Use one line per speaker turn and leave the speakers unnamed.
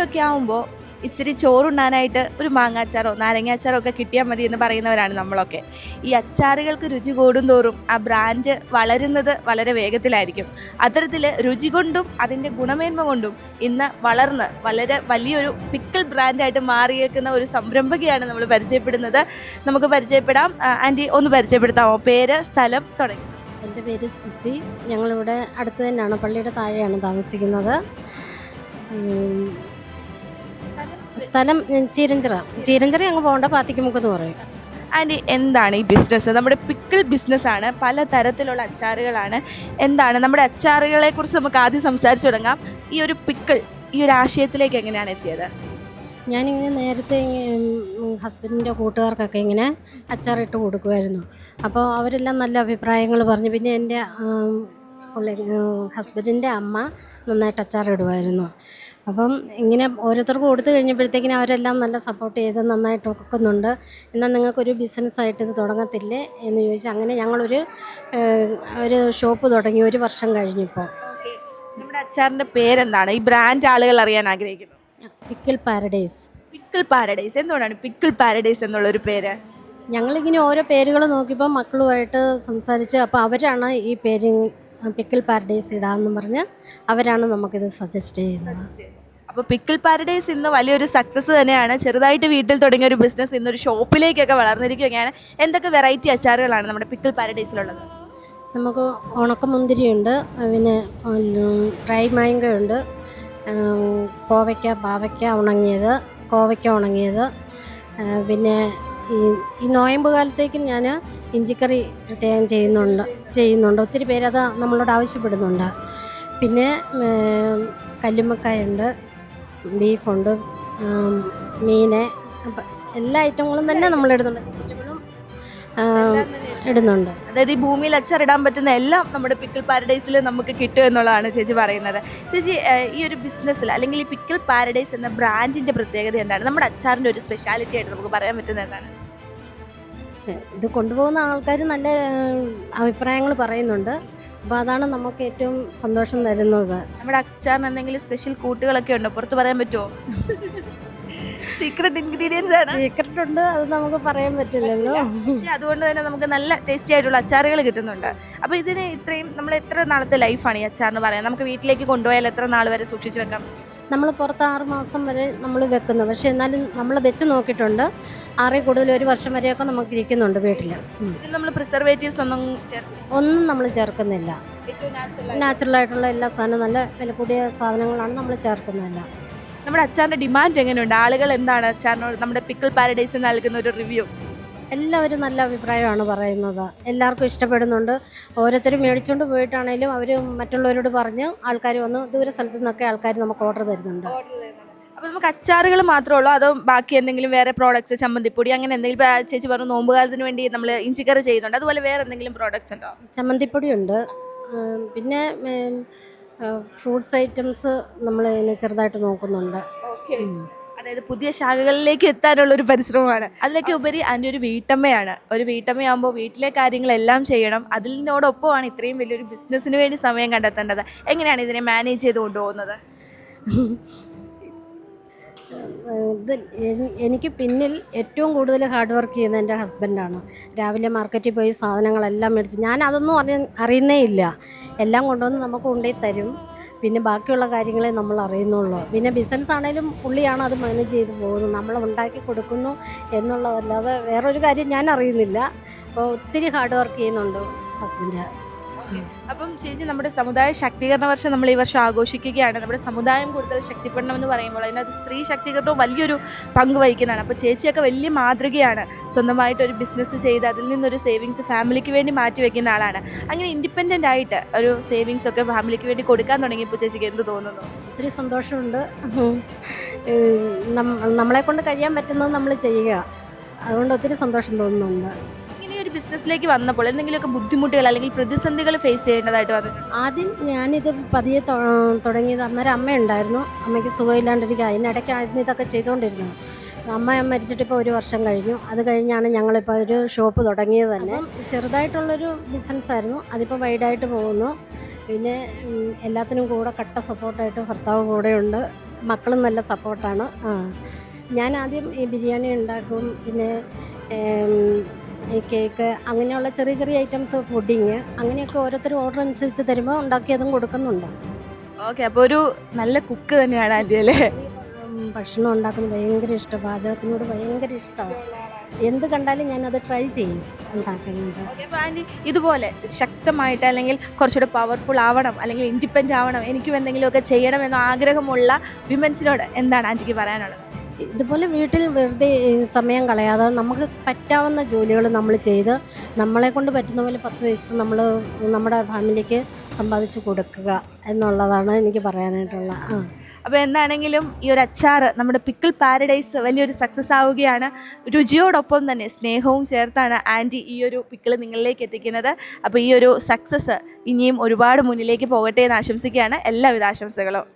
ഒക്കെ ആകുമ്പോൾ ഇത്തിരി ചോറുണ്ണാനായിട്ട് ഒരു മാങ്ങാച്ചാറോ നാരങ്ങാച്ചാറോ ഒക്കെ കിട്ടിയാൽ മതി എന്ന് പറയുന്നവരാണ് നമ്മളൊക്കെ. ഈ അച്ചാറുകൾക്ക് രുചി കൂടുന്തോറും ആ ബ്രാൻഡ് വളരുന്നത് വളരെ വേഗത്തിലായിരിക്കും. അത്തരത്തിൽ രുചി കൊണ്ടും അതിൻ്റെ ഗുണമേന്മ കൊണ്ടും ഇന്ന് വളർന്ന് വളരെ വലിയൊരു പിക്കിൾ ബ്രാൻഡായിട്ട് മാറിയേക്കുന്ന ഒരു സംരംഭകയാണ് നമ്മൾ പരിചയപ്പെടുന്നത്. നമുക്ക് പരിചയപ്പെടാം. ആൻറ്റി ഒന്ന് പരിചയപ്പെടുത്താമോ? പേര്, സ്ഥലം തുടങ്ങി.
എൻ്റെ പേര് സിസി. ഞങ്ങളിവിടെ അടുത്ത് തന്നെയാണ്, പള്ളിയുടെ താഴെയാണ് താമസിക്കുന്നത്. സ്ഥലം ചീരഞ്ചിറ അങ്ങ് പോകേണ്ട പാത്തിക്കുമുക്കെന്ന് പറയും.
ആൻറ്റി, എന്താണ് ഈ ബിസിനസ്? നമ്മുടെ പിക്കിൾ ബിസിനസ്സാണ്, പല തരത്തിലുള്ള അച്ചാറുകളാണ്. എന്താണ് നമ്മുടെ അച്ചാറുകളെ കുറിച്ച് നമുക്ക് ആദ്യം സംസാരിച്ചു തുടങ്ങാം. ഈ ഒരു പിക്കിൾ, ഈ ഒരു ആശയത്തിലേക്ക് എങ്ങനെയാണ് എത്തിയത്?
ഞാനിങ്ങനെ നേരത്തെ ഹസ്ബൻഡിൻ്റെ കൂട്ടുകാർക്കൊക്കെ ഇങ്ങനെ അച്ചാറിട്ട് കൊടുക്കുമായിരുന്നു. അപ്പോൾ അവരെല്ലാം നല്ല അഭിപ്രായങ്ങൾ പറഞ്ഞു. പിന്നെ എൻ്റെ ഹസ്ബൻഡിൻ്റെ അമ്മ നന്നായിട്ട് അച്ചാറിടുമായിരുന്നു. അപ്പം ഇങ്ങനെ ഓരോരുത്തർക്ക് കൊടുത്തു കഴിഞ്ഞപ്പോഴത്തേക്കിനും അവരെല്ലാം നല്ല സപ്പോർട്ട് ചെയ്ത് നന്നായിട്ട് വെക്കുന്നുണ്ട്. എന്നാൽ നിങ്ങൾക്കൊരു ബിസിനസ്സായിട്ട് ഇത് തുടങ്ങത്തില്ലേ എന്ന് ചോദിച്ചു. അങ്ങനെ ഞങ്ങളൊരു ഷോപ്പ് തുടങ്ങി 1 വർഷം കഴിഞ്ഞപ്പോൾ.
നമ്മുടെ അച്ചാറിൻ്റെ പേരെന്താണ്? ഈ ബ്രാൻഡ് ആളുകൾ അറിയാൻ ആഗ്രഹിക്കുന്നു.
Pickle paradise.
പിക്കിൾ പാരഡൈസ്, എന്തുകൊണ്ടാണ് പിക്കിൾ പാരഡൈസ് എന്നുള്ളൊരു പേര്?
ഞങ്ങളിങ്ങനെ ഓരോ പേരുകൾ നോക്കിയപ്പോൾ മക്കളുമായിട്ട് സംസാരിച്ച്, അപ്പോൾ അവരാണ് ഈ പേര് പിക്കിൾ പാരഡൈസ് ഇടാമെന്ന് പറഞ്ഞ് അവരാണ് നമുക്കിത് സജസ്റ്റ് ചെയ്യുന്നത്.
അപ്പോൾ പിക്കിൾ പാരഡൈസ് ഇന്ന് വലിയൊരു സക്സസ് തന്നെയാണ്. ചെറുതായിട്ട് വീട്ടിൽ തുടങ്ങിയ ഒരു ബിസിനസ് ഇന്നൊരു ഷോപ്പിലേക്കൊക്കെ വളർന്നിരിക്കുകയാണ്. എന്തൊക്കെ വെറൈറ്റി അച്ചാറുകളാണ് നമ്മുടെ പിക്കിൾ പാരഡൈസിലുള്ളത്?
നമുക്ക് ഉണക്കമുന്തിരിയുണ്ട്, പിന്നെ ഡ്രൈ മാംഗോ ഉണ്ട്, പാവയ്ക്ക ഉണങ്ങിയത്, പിന്നെ ഈ നോയമ്പ് കാലത്തേക്കും ഞാൻ ഇഞ്ചിക്കറി പ്രത്യേകം ചെയ്യുന്നുണ്ട്. ഒത്തിരി പേരത് നമ്മളോട് ആവശ്യപ്പെടുന്നുണ്ട്. പിന്നെ കല്ലുമ്മക്കായുണ്ട്, ബീഫുണ്ട്, മീൻ, എല്ലാ ഐറ്റങ്ങളും തന്നെ നമ്മളിടുന്നുണ്ട്. വെജിറ്റബിളും ഇടുന്നുണ്ട്.
അതായത് ഈ ഭൂമിയിൽ അച്ചാറിടാൻ പറ്റുന്ന എല്ലാം നമ്മുടെ പിക്കിൾ പാരഡൈസിൽ നമുക്ക് കിട്ടും എന്നുള്ളതാണ് ചേച്ചി പറയുന്നത്. ചേച്ചി, ഈ ഒരു ബിസിനസ്സിൽ അല്ലെങ്കിൽ ഈ പിക്കിൾ പാരഡൈസ് എന്ന ബ്രാൻഡിൻ്റെ പ്രത്യേകത എന്താണ്? നമ്മുടെ അച്ചാറിൻ്റെ ഒരു സ്പെഷ്യാലിറ്റി ആയിട്ട് നമുക്ക് പറയാൻ പറ്റുന്നത് എന്താണ്?
ഇത് കൊണ്ടുപോകുന്ന ആൾക്കാർ നല്ല അഭിപ്രായങ്ങൾ പറയുന്നുണ്ട്. അപ്പോൾ അതാണ് നമുക്ക് ഏറ്റവും സന്തോഷം തരുന്നത്.
നമ്മുടെ അച്ചാറിന് എന്തെങ്കിലും സ്പെഷ്യൽ കൂട്ടുകളൊക്കെ ഉണ്ടോ? പുറത്ത് പറയാൻ പറ്റുമോ? സീക്രട്ട് ഇൻഗ്രീഡിയൻസ് ആണ്.
സീക്രട്ട് ഉണ്ട്, അത് നമുക്ക് പറയാൻ പറ്റില്ലല്ലോ.
പക്ഷേ അതുകൊണ്ട് തന്നെ നമുക്ക് നല്ല ടേസ്റ്റി ആയിട്ടുള്ള അച്ചാറുകൾ കിട്ടുന്നുണ്ട്. അപ്പോൾ ഇതിന് ഇത്രയും നമ്മൾ എത്ര നാളത്തെ ലൈഫാണ് ഈ അച്ചാറിന് പറയാം? നമുക്ക് വീട്ടിലേക്ക് കൊണ്ടുപോയാൽ എത്ര നാൾ വരെ സൂക്ഷിച്ച് വെക്കാം?
നമ്മൾ പുറത്ത് 6 മാസം വരെ നമ്മൾ വെക്കുന്നു. പക്ഷേ എന്നാലും നമ്മൾ വെച്ച് നോക്കിയിട്ടുണ്ട്, 6 കൂടുതൽ 1 വർഷം വരെയൊക്കെ നമുക്ക് ഇരിക്കുന്നുണ്ട് വീട്ടിൽ.
ഇതിൽ നമ്മൾ പ്രിസർവേറ്റീവ്സ്
ഒന്നും നമ്മൾ ചേർക്കുന്നില്ല. നാച്ചുറലായിട്ടുള്ള എല്ലാ സാധനവും, നല്ല വില കൂടിയ സാധനങ്ങളാണ് നമ്മൾ ചേർക്കുന്നതല്ല.
നമ്മുടെ അച്ചാറിൻ്റെ ഡിമാൻഡ് എങ്ങനെയുണ്ട്? ആളുകൾ എന്താണ് അച്ചാറിനോട് നമ്മുടെ പിക്കിൾ പാരഡൈസ് നൽകുന്ന ഒരു റിവ്യൂ?
എല്ലാവരും നല്ല അഭിപ്രായമാണ് പറയുന്നത്. എല്ലാവർക്കും ഇഷ്ടപ്പെടുന്നുണ്ട്. ഓരോരുത്തരും മേടിച്ചുകൊണ്ട് പോയിട്ടാണേലും അവർ മറ്റുള്ളവരോട് പറഞ്ഞ് ആൾക്കാർ വന്ന് ദൂര സ്ഥലത്തു നിന്നൊക്കെ ആൾക്കാർ നമുക്ക് ഓർഡർ തരുന്നുണ്ട്.
അപ്പോൾ നമുക്ക് അച്ചാറുകൾ മാത്രമേ ഉള്ളൂ, അതോ ബാക്കി എന്തെങ്കിലും വേറെ പ്രോഡക്ട്സ്, ചമ്മന്തിപ്പൊടി അങ്ങനെ എന്തെങ്കിലും? ചേച്ചി പറഞ്ഞു നോമ്പ് കാലത്തിന് വേണ്ടി നമ്മൾ ഇഞ്ചിക്കറി ചെയ്യുന്നുണ്ട്, അതുപോലെ വേറെ എന്തെങ്കിലും പ്രോഡക്ട്സ് ഉണ്ടോ?
ചമ്മന്തിപ്പൊടിയുണ്ട്, പിന്നെ ഫ്രൂട്ട്സ് ഐറ്റംസ് നമ്മൾ ചെറുതായിട്ട് നോക്കുന്നുണ്ട്.
അതായത് പുതിയ ശാഖകളിലേക്ക് എത്താനുള്ള ഒരു പരിശ്രമമാണ്. അതിലൊക്കെ ഉപരി അതിൻ്റെ ഒരു വീട്ടമ്മയാണ്. ഒരു വീട്ടമ്മയാകുമ്പോൾ വീട്ടിലെ കാര്യങ്ങളെല്ലാം ചെയ്യണം. അതിനോടൊപ്പമാണ് ഇത്രയും വലിയൊരു ബിസിനസ്സിന് വേണ്ടി സമയം കണ്ടെത്തേണ്ടത്. എങ്ങനെയാണ് ഇതിനെ മാനേജ് ചെയ്ത് കൊണ്ടുപോകുന്നത്?
എനിക്ക് പിന്നിൽ ഏറ്റവും കൂടുതൽ ഹാർഡ് വർക്ക് ചെയ്യുന്നത് എൻ്റെ ഹസ്ബൻഡാണ്. രാവിലെ മാർക്കറ്റിൽ പോയി സാധനങ്ങളെല്ലാം മേടിച്ച്, ഞാൻ അതൊന്നും അറിയുന്നേ ഇല്ല. എല്ലാം കൊണ്ടുവന്ന് നമുക്ക് കൊണ്ടുപോയി തരും. പിന്നെ ബാക്കിയുള്ള കാര്യങ്ങളെ നമ്മൾ അറിയുന്നുള്ളൂ. പിന്നെ ബിസിനസ് ആണെങ്കിലും പുള്ളിയാണ് അത് മാനേജ് ചെയ്ത് പോകുന്നത്. നമ്മൾ ഉണ്ടാക്കി കൊടുക്കുന്നു എന്നുള്ളതല്ലാതെ വേറൊരു കാര്യം ഞാൻ അറിയുന്നില്ല. അപ്പോൾ ഒത്തിരി ഹാർഡ് വർക്ക് ചെയ്യുന്നുണ്ട് ഹസ്ബൻഡ്.
അപ്പം ചേച്ചി, നമ്മുടെ സമുദായ ശാക്തീകരണ വർഷം നമ്മൾ ഈ വർഷം ആഘോഷിക്കുകയാണ്. നമ്മുടെ സമുദായം കൂടുതൽ ശക്തിപ്പെടണം എന്ന് പറയുമ്പോൾ അതിനകത്ത് സ്ത്രീ ശാക്തീകരണവും വലിയൊരു പങ്ക് വഹിക്കുന്നതാണ്. അപ്പോൾ ചേച്ചിയൊക്കെ വലിയ മാതൃകയാണ്. സ്വന്തമായിട്ടൊരു ബിസിനസ് ചെയ്ത് അതിൽ നിന്നൊരു സേവിങ്സ് ഫാമിലിക്ക് വേണ്ടി മാറ്റി വയ്ക്കുന്ന ആളാണ്. അങ്ങനെ ഇൻഡിപെൻഡൻ്റ് ആയിട്ട് ഒരു സേവിങ്സ് ഒക്കെ ഫാമിലിക്ക് വേണ്ടി കൊടുക്കാൻ തുടങ്ങിയപ്പോൾ ചേച്ചിക്ക് എന്ത് തോന്നുന്നു?
ഒത്തിരി സന്തോഷമുണ്ട്. നമ്മളെ കൊണ്ട് കഴിയാൻ പറ്റുന്നത് നമ്മൾ ചെയ്യുക, അതുകൊണ്ട് ഒത്തിരി സന്തോഷം തോന്നുന്നുണ്ട്.
ബിസിനസ്സിലേക്ക് വന്നപ്പോൾ എന്തെങ്കിലുമൊക്കെ ബുദ്ധിമുട്ടുകൾ അല്ലെങ്കിൽ പ്രതിസന്ധികൾ ഫേസ് ചെയ്യേണ്ടതായിട്ട് വന്നിട്ടുണ്ട്?
ആദ്യം ഞാനിത് പതിയെ തുടങ്ങിയത്, അന്നേരം അമ്മ ഉണ്ടായിരുന്നു. അമ്മയ്ക്ക് സുഖമില്ലാണ്ടിരിക്കുക, അതിനിടയ്ക്കായിരുന്നു ഇതൊക്കെ ചെയ്തുകൊണ്ടിരുന്നത്. അമ്മ മരിച്ചിട്ട് ഇപ്പോൾ 1 വർഷം കഴിഞ്ഞു. അത് കഴിഞ്ഞാണ് ഞങ്ങളിപ്പോൾ ഒരു ഷോപ്പ് തുടങ്ങിയത് തന്നെ. ചെറുതായിട്ടുള്ളൊരു ബിസിനസ്സായിരുന്നു, അതിപ്പോൾ വൈഡായിട്ട് പോകുന്നു. പിന്നെ എല്ലാത്തിനും കൂടെ കട്ട സപ്പോർട്ടായിട്ട് ഭർത്താവ് കൂടെയുണ്ട്. മക്കളും നല്ല സപ്പോർട്ടാണ്. ഞാൻ ആദ്യം ഈ ബിരിയാണി ഉണ്ടാക്കും. പിന്നെ ഏം, ഈ കേക്ക് അങ്ങനെയുള്ള ചെറിയ ചെറിയ ഐറ്റംസ്, പുഡിങ് അങ്ങനെയൊക്കെ ഓരോരുത്തർ ഓർഡർ അനുസരിച്ച് തരുമ്പോൾ ഉണ്ടാക്കിയതും കൊടുക്കുന്നുണ്ട്.
ഓക്കെ, അപ്പോൾ ഒരു നല്ല കുക്ക് തന്നെയാണ് ആൻറ്റി അല്ലേ?
ഭക്ഷണം ഉണ്ടാക്കുന്നത് ഭയങ്കര ഇഷ്ടമാണ്. പാചകത്തിനോട് ഭയങ്കര ഇഷ്ടമാണ്. എന്ത് കണ്ടാലും ഞാനത് ട്രൈ ചെയ്യും ഉണ്ടാക്കുന്നത്.
ഓക്കെ, അപ്പോൾ ആൻറ്റി ഇതുപോലെ ശക്തമായിട്ട് അല്ലെങ്കിൽ കുറച്ചുകൂടെ പവർഫുൾ ആവണം അല്ലെങ്കിൽ ഇൻഡിപെൻഡൻ്റ് ആവണം, എനിക്കും എന്തെങ്കിലുമൊക്കെ ചെയ്യണമെന്ന ആഗ്രഹമുള്ള വിമൻസിനോട് എന്താണ് ആൻറ്റിക്ക് പറയാനുള്ളത്?
ഇതുപോലെ വീട്ടിൽ വെറുതെ സമയം കളയാതെ നമുക്ക് പറ്റാവുന്ന ജോലികൾ നമ്മൾ ചെയ്ത് നമ്മളെ കൊണ്ട് പറ്റുന്ന പോലെ 10 പൈസ നമ്മൾ നമ്മുടെ ഫാമിലിക്ക് സമ്പാദിച്ച് കൊടുക്കുക എന്നുള്ളതാണ് എനിക്ക് പറയാനായിട്ടുള്ള.
അപ്പോൾ എന്താണെങ്കിലും ഈ ഒരു അച്ചാർ നമ്മുടെ പിക്കിൾ പാരഡൈസ് വലിയൊരു സക്സസ് ആവുകയാണ്. രുചിയോടൊപ്പം തന്നെ സ്നേഹവും ചേർത്താണ് ആൻറ്റി ഈ ഒരു പിക്കിൾ നിങ്ങളിലേക്ക് എത്തിക്കുന്നത്. അപ്പോൾ ഈ ഒരു സക്സസ് ഇനിയും ഒരുപാട് മുന്നിലേക്ക് പോകട്ടെ എന്ന് ആശംസിക്കുകയാണ്. എല്ലാവിധ ആശംസകളും.